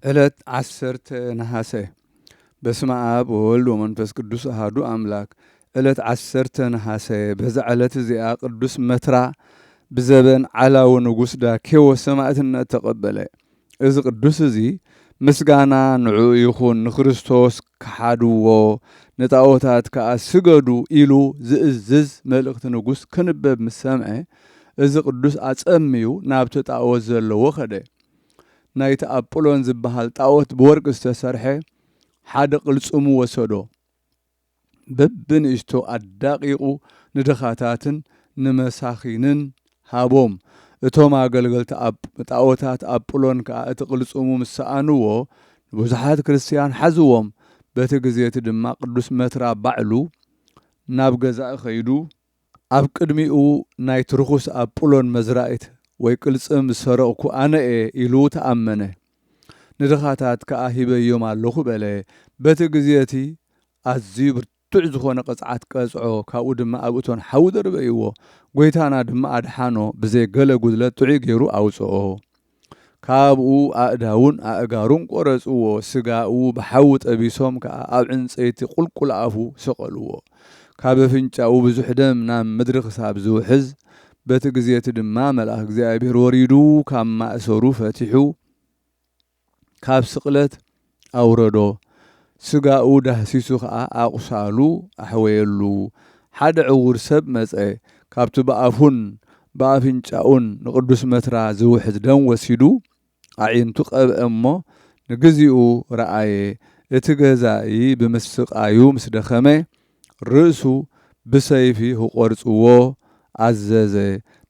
ዕለት 10 ነሐሴ በስመ አብ ወወልድ ወመንፈስ ቅዱስ አሐዱ አምላክ። ዕለት 10 ነሐሴ በዛ ዕለት እዚኣ ቅዱስ መትራ ብዘበን ዓላዊ ንጉስ ዳኬዎስ ሰማዕትነት ተቐበለ። እዚ ቅዱስ እዚ ምስጋና ንዑ ይኹን ንክርስቶስ ክሓድዎ ንጣዖታት ከዓ ስገዱ ኢሉ ዝእዝዝ መልእኽቲ ንጉስ ክንበብ ምስ ሰምዐ እዚ ቅዱስ አጸምዩ ናብቲ ጣዖት ዘለዎ ኸደ። ናይቲ አጵሎን ዝበሃል ጣዖት ብወርቂ ዝተሰርሐ ሓደ ቅልጽሙ ወሰዶ በብንእሽቶ አዳቂቁ ንድኻታትን ንመሳኺንን ሃቦም። እቶም አገልገልቲ ጣዖታት አጵሎን ከዓ እቲ ቅልጽሙ ምሰኣንዎ ብዙሓት ክርስቲያን ሓዝዎም። በቲ ግዜቲ ድማ ቅዱስ መትራ ባዕሉ ናብ ገዛእ ኸይዱ ኣብ ቅድሚኡ ናይቲ ርኩስ አጵሎን መዝራእት ወይ ቅልጽም ዝሰረቕኩ ኣነ ኢሉ ተኣመነ። ንድኻታት ከዓ ሂበዮም ኣለኹ በለ። በቲ ግዜቲ ኣዝዩ ብርቱዕ ዝኾነ ቅፅዓት ቀጽዖ፣ ካብኡ ድማ ኣብ እቶን ሓዊ ደርበይዎ። ጎይታና ድማ ኣድሓኖ ብዘይገለ ጉድለት ጥዑይ ገይሩ ኣውፅኦ። ካብኡ ኣእዳውን ኣእጋሩን ቆረጽዎ፣ ስጋኡ ብሓዊ ጠቢሶም ከዓ ኣብ ዕንፀይቲ ቁልቁል ኣፉ ሰቐልዎ። ካብ ኣፍንጫኡ ብዙሕ ደም ናብ ምድሪ ክሳብ ዝውሕዝ። በቲ ግዜቲ ድማ መልአክ እግዚአብሔር ወሪዱ ካብ ማእሰሩ ፈቲሑ ካብ ስቕለት ኣውረዶ። ስጋኡ ዳህሲሱ ከዓ ኣቁሳሉ ኣሕወየሉ። ሓደ ዕውር ሰብ መፀ። ካብቲ ብኣፉን ብኣፍንጫኡን ንቅዱስ መትራ ዝውሕዝ ደም ወሲዱ ኣዒንቱ ቀብአ እሞ ንግዚኡ ረአየ። እቲ ገዛኢ ብምስቃዩ ምስ ደኸመ ርእሱ ብሰይፊ ክቆርጽዎ ኣዘዘ።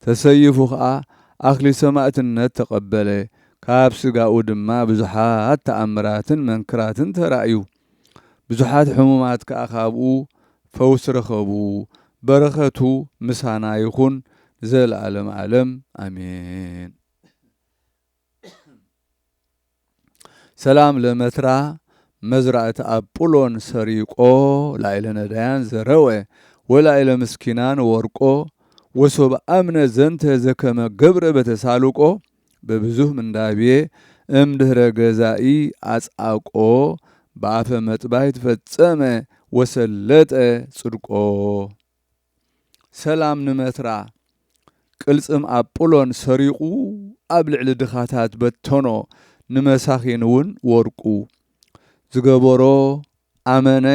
ተሰይፉ ከዓ ኣክሊል ሰማዕትነት ተቐበለ። ካብ ስጋኡ ድማ ብዙሓት ተኣምራትን መንክራትን ተራእዩ። ብዙሓት ሕሙማት ከዓ ካብኡ ፈውስ ረኸቡ። በረኸቱ ምሳና ይኹን ዘለዓለም ዓለም ኣሜን። ሰላም ለመትራ መዝራእቲ አጵሎን ሰሪቆ ላዕለ ነዳያን ዘረወ ወላዕለ ምስኪናን ወርቆ ወሶብ አምነ ዘንተ ዘከመ ገብረ በተሳልቆ በብዙህ ምንዳብዬ እምድህረ ገዛኢ አጻቆ በአፈ መጥባይ ተፈጸመ ወሰለጠ ጽድቆ። ሰላም ንመትራ ቅልጽም አጵሎን ሰሪቁ ኣብ ልዕሊ ድኻታት በተኖ ንመሳኺን እውን ወርቁ ዝገበሮ ኣመነ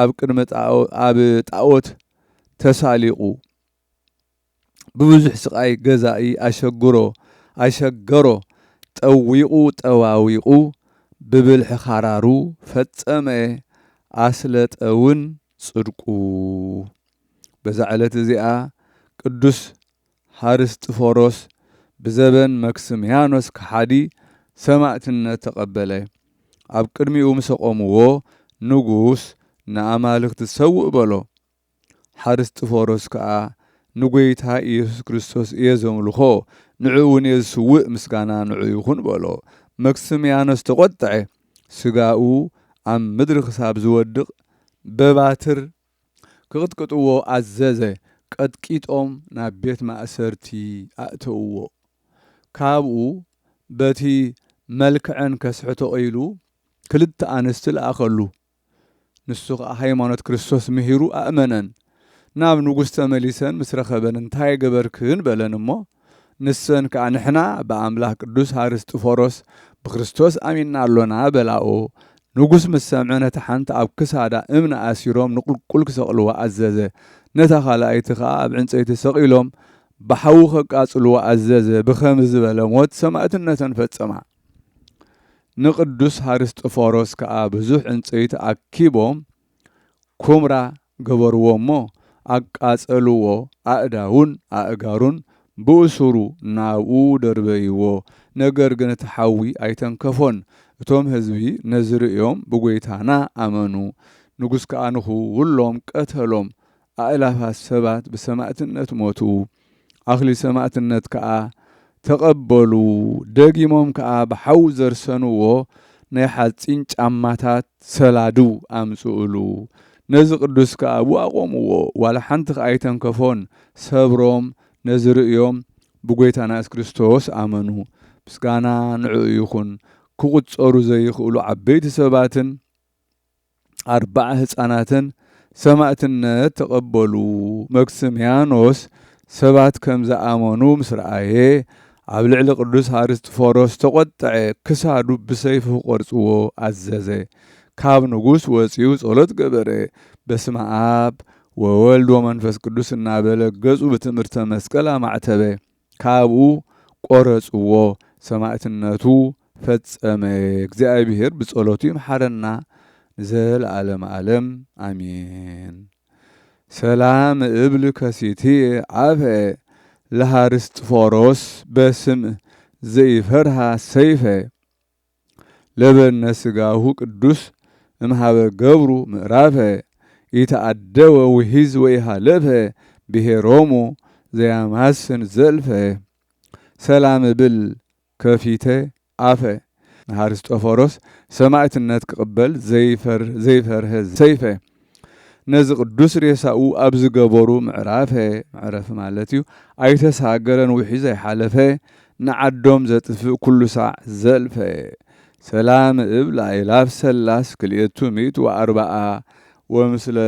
ኣብ ቅድሚ ኣብ ጣዖት ተሳሊቁ። ብብዙሕ ስቃይ ገዛኢ ኣሸገሮ ጠዊቁ ጠዋዊቁ ብብልሒ ካራሩ ፈጸመ ኣስለጠውን ጽድቁ። በዛ ዕለት እዚኣ ቅዱስ ሃርስጥፎሮስ ብዘበን መክስምያኖስ ከሓዲ ሰማዕትነት ተቐበለ። ኣብ ቅድሚኡ ምስ ቆምዎ ንጉስ ንኣማልክቲ ሰውእ በሎ። ሃርስጥፎሮስ ከዓ ንጎይታ ኢየሱስ ክርስቶስ እየ ዘምልኾ ንዑ እውን እየ ዝስውእ ምስጋና ንዑ ይኹን በሎ። መክስምያኖስ ተቆጥዐ። ስጋኡ ኣብ ምድሪ ክሳብ ዝወድቕ በባትር ክቅጥቅጥዎ ኣዘዘ። ቀጥቂጦም ናብ ቤት ማእሰርቲ ኣእተውዎ። ካብኡ በቲ መልክዐን ከስሕቶ ኢሉ ክልተ ኣንስቲ ለኣኸሉ። ንሱ ከዓ ሃይማኖት ክርስቶስ ምሂሩ ኣእመነን። ናብ ንጉስ ተመሊሰን ምስ ረኸበን እንታይ ገበርክን በለን እሞ ንሰን ከዓ ንሕና ብኣምላክ ቅዱስ ሃርስጥፎሮስ ብክርስቶስ ኣሚንና ኣሎና በላኦ። ንጉስ ምስ ሰምዐ ነቲ ሓንቲ ኣብ ክሳዳ እምኒ ኣሲሮም ንቁልቁል ክሰቕልዋ ኣዘዘ። ነታ ካልኣይቲ ከዓ ኣብ ዕንፀይቲ ሰቒሎም ብሓዊ ከቃጽልዋ ኣዘዘ። ብኸምዚ ዝበለ ሞት ሰማዕትነተን ፈጸማ። ንቅዱስ ሃርስጥፎሮስ ከዓ ብዙሕ ዕንፀይቲ ኣኪቦም ኩምራ ገበርዎ እሞ ኣቃጸልዎ። ኣእዳውን ኣእጋሩን ብእሱሩ ናብኡ ደርበይዎ። ነገር ግን እቲ ሓዊ ኣይተንከፎን። እቶም ህዝቢ ነዚ ርእዮም ብጎይታና ኣመኑ። ንጉስ ከዓ ንኹሎም ቀተሎም። ኣእላፋት ሰባት ብሰማዕትነት ሞቱ። ኣክሊል ሰማዕትነት ከዓ ተቐበሉ። ደጊሞም ከዓ ብሓዊ ዘርሰንዎ ናይ ሓፂን ጫማታት ሰላዱ ኣምጽኡሉ። ነዚ ቅዱስ ከዓ ኣብኡ ኣቆምዎ። ዋላ ሓንቲ ከዓ ኣይተንከፎን። ሰብሮም ነዚ ርእዮም ብጎይታና ኢየሱስ ክርስቶስ ኣመኑ። ምስጋና ንዑ ይኹን። ክቁፀሩ ዘይኽእሉ ዓበይቲ ሰባትን 4 ህፃናትን ሰማዕትነት ተቐበሉ። መክስምያኖስ ሰባት ከም ዝኣመኑ ምስ ረኣየ ኣብ ልዕሊ ቅዱስ ሃርስጥፎሮስ ተቖጥዐ ክሳዱ ብሰይፊ ክቖርጽዎ ኣዘዘ። ካብ ንጉስ ወፂኡ ጸሎት ገበረ። በስመ አብ ወወልድ ወመንፈስ ቅዱስ እናበለ ገጹ ብትምህርተ መስቀል አማዕተበ። ካብኡ ቆረጽዎ፣ ሰማዕትነቱ ፈጸመ። እግዚአብሔር ብጸሎቱ ይምሐረና ዘለዓለም ዓለም አሜን። ሰላም እብል ከሲትየ አፈ ለሃርስጥፎሮስ በስም ዘይፈርሃ ሰይፈ ለበነ ስጋሁ ቅዱስ እምሃበ ገብሩ ምዕራፈ ኢተአደወ ውሂዝ ወኢሃለፈ ብሔሮሙ ዘያማስን ዘልፈ። ሰላም እብል ከፊተ አፈ ሃርስጦፎሮስ ሰማዕትነት ክቕበል ዘይፈርህ ሰይፈ ነዚ ቅዱስ ሬሳኡ ኣብ ዝገበሩ ምዕራፈ ማለት እዩ ኣይተሳገረን ውሒዝ ኣይሓለፈ ንዓዶም ዘጥፍእ ኩሉ ሳዕ ዘልፈ። ሰላም እብል ኣእላፍ ሰላስ 240 ወምስለ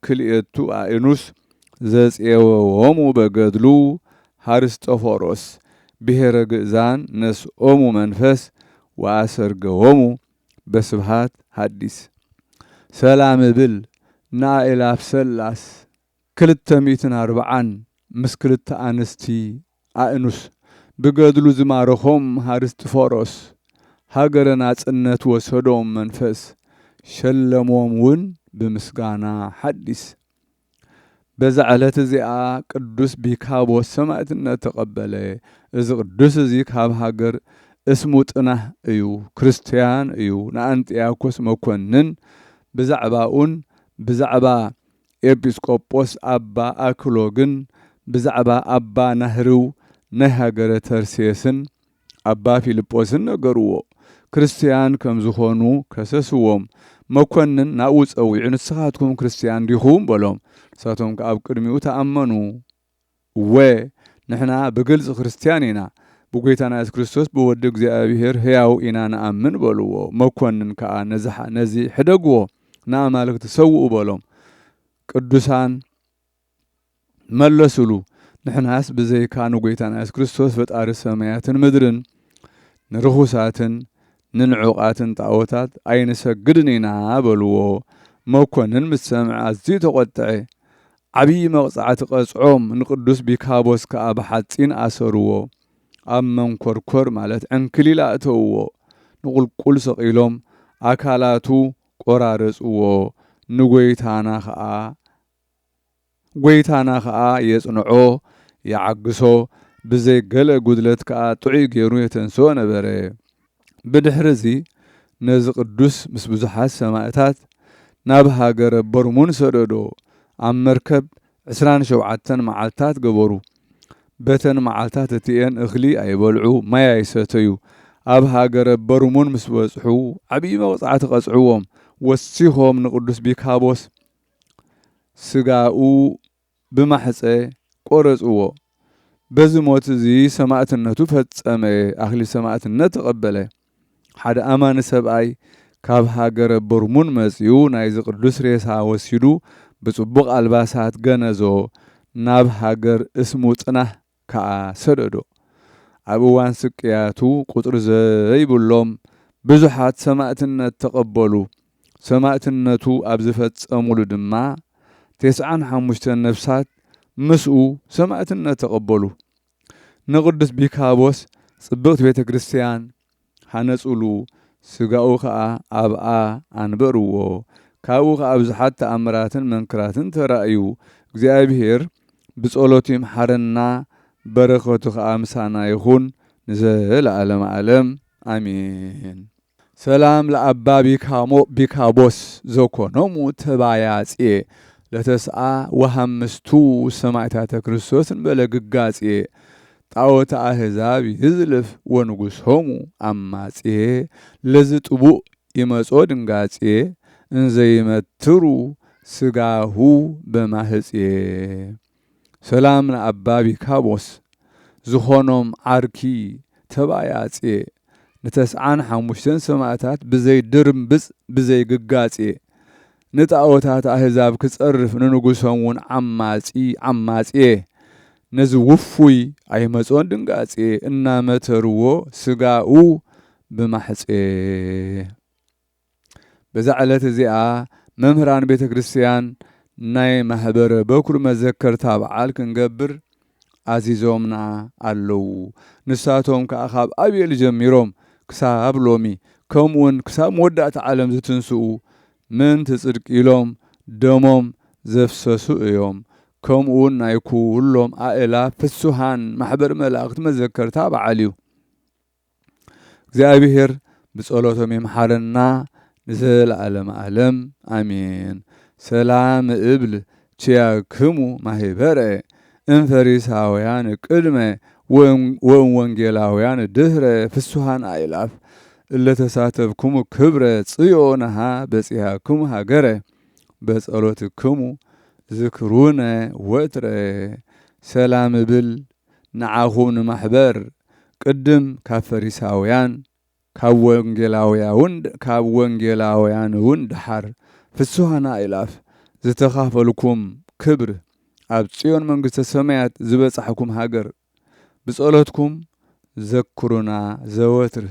2 ኣእኑስ ዘፄወዎሙ በገድሉ ሃርስጦፎሮስ ብሔረ ግእዛን ነስኦሙ መንፈስ ወአሰርገዎሙ በስብሃት ሐዲስ። ሰላም እብል ናእላፍ ሰላስ 240 ምስ 2 ኣንስቲ ኣእኑስ ብገድሉ ዝማረኾም ሃርስጥፎሮስ ሃገረ ናጽነት ወሰዶም መንፈስ ሸለሞም እውን ብምስጋና ሐዲስ። በዛ ዕለት እዚኣ ቅዱስ ቢካቦስ ሰማዕትነት ተቐበለ። እዚ ቅዱስ እዚ ካብ ሃገር እስሙ ጥናህ እዩ፣ ክርስቲያን እዩ። ንኣንጢያኮስ መኮንን ብዛዕባኡን ብዛዕባ ኤጲስቆጶስ ኣባ ኣክሎግን ብዛዕባ ኣባ ናህርው ናይ ሃገረ ተርሴስን ኣባ ፊልጶስን ነገርዎ። ክርስቲያን ከም ዝኾኑ ከሰስዎም። መኮንን ናብኡ ፀዊዑ ንስኻትኩም ክርስቲያን ዲኹም በሎም። ንሳቶም ኣብ ቅድሚኡ ተኣመኑ። እወ ንሕና ብግልፂ ክርስቲያን ኢና፣ ብጎይታና ኢየሱስ ክርስቶስ ብወዲ እግዚኣብሔር ሕያው ኢና ንኣምን በልዎ። መኮንን ከዓ ነዚ ሕደግዎ ንኣማልክቲ ሰውኡ በሎም። ቅዱሳን መለሱሉ ንሕናስ ብዘይካ ንጎይታና ኢየሱስ ክርስቶስ ፈጣሪ ሰማያትን ምድርን ንርኹሳትን ንንዑቃትን ጣዖታት ኣይንሰግድን ኢና በልዎ። መኮንን ምስ ሰምዐ ኣዝዩ ተቖጥዐ። ዓብዪ መቕጻዕቲ ቀጽዖም ንቅዱስ ቢካቦስ ከዓ ብሓጺን ኣሰርዎ። ኣብ መንኰርኰር ማለት ዕንክሊል ኣእተውዎ። ንቁልቁል ሰቒሎም ኣካላቱ ቆራረጽዎ። ጎይታና ከዓ የጽንዖ የዓግሶ ብዘይ ገለ ጉድለት ከዓ ጥዑይ ገይሩ የተንስኦ ነበረ። ብድሕሪ እዚ ነዚ ቅዱስ ምስ ብዙሓት ሰማዕታት ናብ ሃገረ በርሙን ሰደዶ። ኣብ መርከብ 27 መዓልታት ገበሩ። በተን መዓልታት እቲአን እኽሊ ኣይበልዑ ማይ ኣይሰተዩ። ኣብ ሃገረ በርሙን ምስ በጽሑ ዓብዪ መቕጻዕቲ ቀጽዕዎም። ወሲኾም ንቅዱስ ቢካቦስ ስጋኡ ብማሕፀ ቆረጽዎ። በዚ ሞት እዚ ሰማዕትነቱ ፈጸመ። ኣኽሊል ሰማዕትነት ተቐበለ። ሓደ ኣማኒ ሰብኣይ ካብ ሃገረ በርሙን መጺኡ ናይዚ ቅዱስ ሬሳ ወሲዱ ብጽቡቕ ኣልባሳት ገነዞ ናብ ሃገር እስሙ ጽናህ ከዓ ሰደዶ። ኣብ እዋን ስቅያቱ ቁጥሪ ዘይብሎም ብዙሓት ሰማዕትነት ተቐበሉ። ሰማዕትነቱ ኣብ ዝፈጸሙሉ ድማ 95 ነፍሳት ምስኡ ሰማዕትነት ተቐበሉ። ንቅዱስ ቢካቦስ ጽብቕቲ ቤተ ክርስቲያን ሃነጹሉ። ስጋኡ ከዓ ኣብኣ ኣንበርዎ። ካብኡ ከዓ ብዙሓት ተኣምራትን መንክራትን ተራእዩ። እግዚአብሔር ብጸሎቱ ይምሐረና፣ በረኸቱ ከዓ ምሳና ይኹን ንዘለዓለም ዓለም አሜን። ሰላም ለአባ ቢካቦስ ዘኮኖሙ ተባያጽየ ለተስዓ ወሃምስቱ ሰማዕታተ ክርስቶስ እንበለ ግጋጽየ ጣዖተ አሕዛብ ይዝልፍ ወንጉሶሙ አማጽየ ለዝ ጥቡእ ይመጾ ድንጋጽየ እንዘይመትሩ ስጋሁ በማህጽየ። ሰላም ለአባ ቢካቦስ ዝኾኖም ዓርኪ ተባያጽየ نتسعان حموشتن سماعتات بزي درمبس بزي ققاطي نتاوتات أحزاب كتصرف ننقصون عماسي نزوفوي أي مزون دنقاطي إنا مترو سقاو بمحسي بزعلت زيا ممهران بيت كريستيان ناي محبر بكر مذكر تابعال كنقبر عزيزومنا علو نساتهم كأخاب أبي الجميروم كساب لومي كمون كساب مودات عالم زتنسو من تصدق إلوم دموم زفسسو يوم كمون نايكو لهم آئلا فسوهان محبر ملاقت مذكر تابعاليو እግዚአብሔር بصلوتهم يمحرنا نزل عالم آمين سلام إبل تياكمو ماهبرة إن فريساويان قدمة وانجيلاويان دهرة فسوهان آيلاف اللي تساتبكم كبرة صيونها بسيهاكم هاجرة بصلوتكم ذكرونا وترة سلام إبل نعاهم محبر قدم كفريساويان كاوانجيلاويان وندحر فسوهنا إلاف زتخافلكم كبر أبصيون منقصة سمايات زبصحكم هاجر بصلوتكم ذكرونا زواتر